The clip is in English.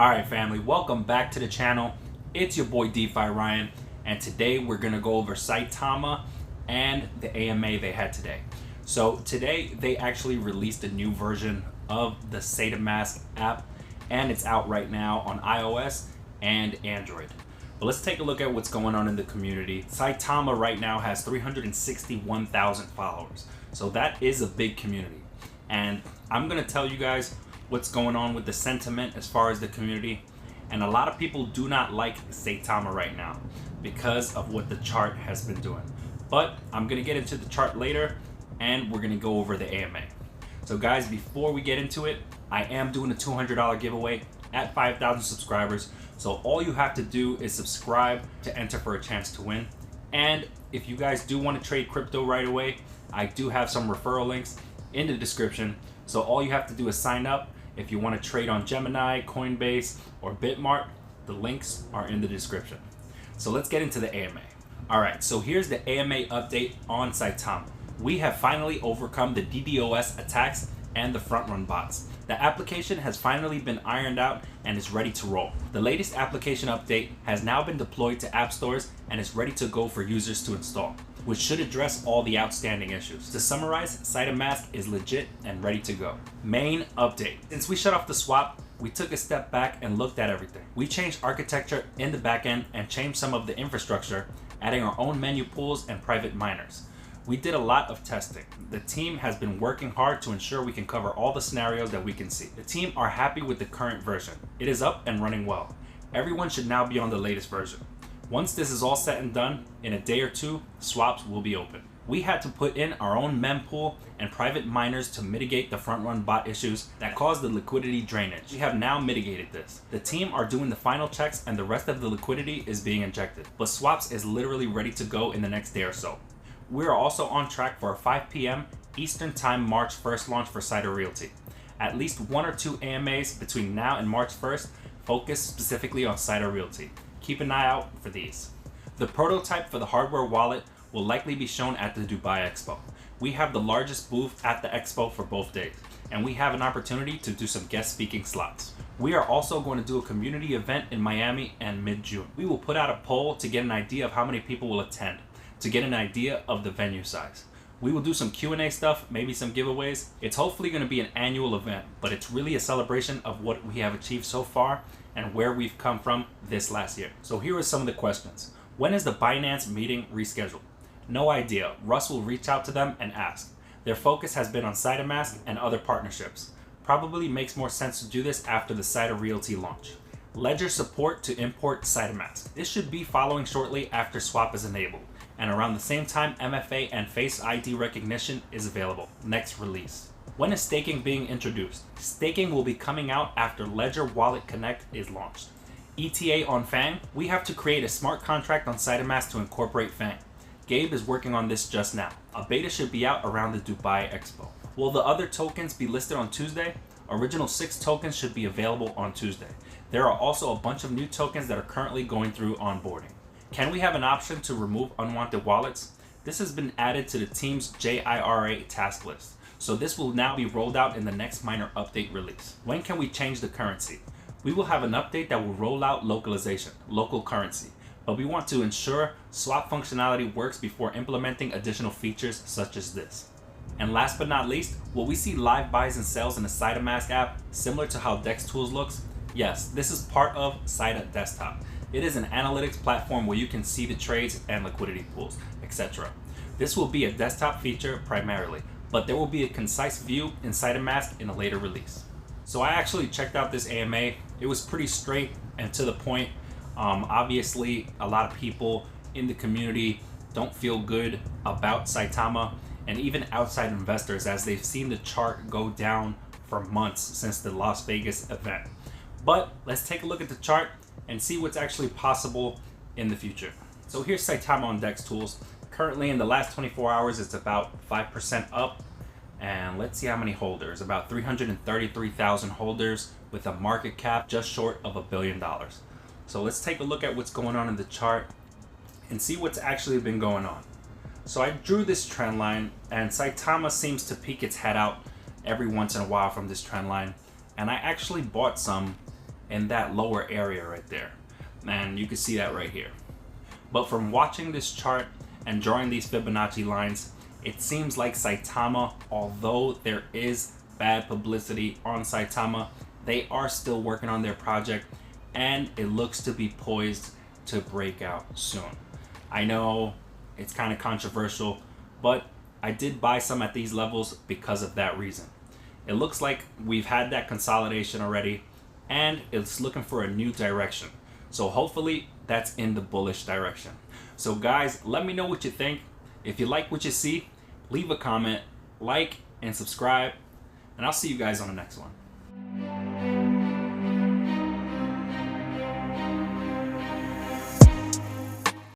Alright family, welcome back to the channel. It's your boy DeFi Ryan, and today we're going to go over Saitama and the AMA they had today. So today they actually released a new version of the Saitama app, and it's out right now on iOS and Android. But let's take a look at what's going on in the community. Saitama right now has 361,000 followers, so that is a big community. And I'm going to tell you guys what's going on with the sentiment as far as the community. And a lot of people do not like Saitama right now because of what the chart has been doing. But I'm going to get into the chart later, and we're going to go over the AMA. So guys, before we get into it, I am doing a $200 giveaway at 5,000 subscribers. So all you have to do is subscribe to enter for a chance to win. And if you guys do want to trade crypto right away, I do have some referral links in the description. So all you have to do is sign up. If you want to trade on Gemini, COINBASE, or Bitmart, the links are in the description. So let's get into the AMA. Alright, so here's the AMA update on Saitama. We have finally overcome the DDoS attacks and the front run bots. The application has finally been ironed out and is ready to roll. The latest application update has now been deployed to app stores and is ready to go for users to install, which should address all the outstanding issues. To summarize, Saitama is legit and ready to go. Main update. Since we shut off the swap, we took a step back and looked at everything. We changed architecture in the backend and changed some of the infrastructure, adding our own menu pools and private miners. We did a lot of testing. The team has been working hard to ensure we can cover all the scenarios that we can see. The team are happy with the current version. It is up and running well. Everyone should now be on the latest version. Once this is all said and done, in a day or two, swaps will be open. We had to put in our own mempool and private miners to mitigate the front run bot issues that caused the liquidity drainage. We have now mitigated this. The team are doing the final checks and the rest of the liquidity is being injected. But swaps is literally ready to go in the next day or so. We are also on track for a 5 p.m. Eastern Time March 1st launch for Cider Realty. At least 1 or 2 AMAs between now and March 1st focus specifically on Cider Realty. Keep an eye out for these. The prototype for the hardware wallet will likely be shown at the Dubai Expo. We have the largest booth at the expo for both days, and we have an opportunity to do some guest speaking slots. We are also going to do a community event in Miami in mid-June. We will put out a poll to get an idea of how many people will attend, to get an idea of the venue size. We will do some Q&A stuff, maybe some giveaways. It's hopefully going to be an annual event, but it's really a celebration of what we have achieved so far and where we've come from this last year. So here are some of the questions. When is the Binance meeting rescheduled? No idea. Russ will reach out to them and ask. Their focus has been on Saitama and other partnerships. Probably makes more sense to do this after the Cider Realty launch. Ledger support to import Saitama. This should be following shortly after swap is enabled, and around the same time MFA and Face ID recognition is available. Next release. When is staking being introduced? Staking will be coming out after Ledger Wallet Connect is launched. ETA on Fang. We have to create a smart contract on Saitama to incorporate Fang. Gabe is working on this just now. A beta should be out around the Dubai Expo. Will the other tokens be listed on Tuesday? Original 6 tokens should be available on Tuesday. There are also a bunch of new tokens that are currently going through onboarding. Can we have an option to remove unwanted wallets? This has been added to the team's JIRA task list, so this will now be rolled out in the next minor update release. When can we change the currency? We will have an update that will roll out localization, local currency, but we want to ensure swap functionality works before implementing additional features such as this. And last but not least, will we see live buys and sells in the Saitama app similar to how Dex Tools looks? Yes, this is part of Saita Desktop. It is an analytics platform where you can see the trades and liquidity pools, etc. This will be a desktop feature primarily, but there will be a concise view in Saitama in a later release. So I actually checked out this AMA. It was pretty straight and to the point. Obviously, a lot of people in the community don't feel good about Saitama, and even outside investors, as they've seen the chart go down for months since the Las Vegas event. But let's take a look at the chart and see what's actually possible in the future. So here's Saitama on Dex Tools. Currently in the last 24 hours, it's about 5% up. And let's see how many holders. About 333,000 holders with a market cap just short of $1 billion. So let's take a look at what's going on in the chart and see what's actually been going on. So I drew this trend line, and Saitama seems to peek its head out every once in a while from this trend line. And I actually bought some in that lower area right there. And you can see that right here. But from watching this chart and drawing these Fibonacci lines, it seems like Saitama, although there is bad publicity on Saitama, they are still working on their project and it looks to be poised to break out soon. I know it's kind of controversial, but I did buy some at these levels because of that reason. It looks like we've had that consolidation already and it's looking for a new direction. So hopefully that's in the bullish direction. So guys, let me know what you think. If you like what you see, leave a comment, like, and subscribe, and I'll see you guys on the next one.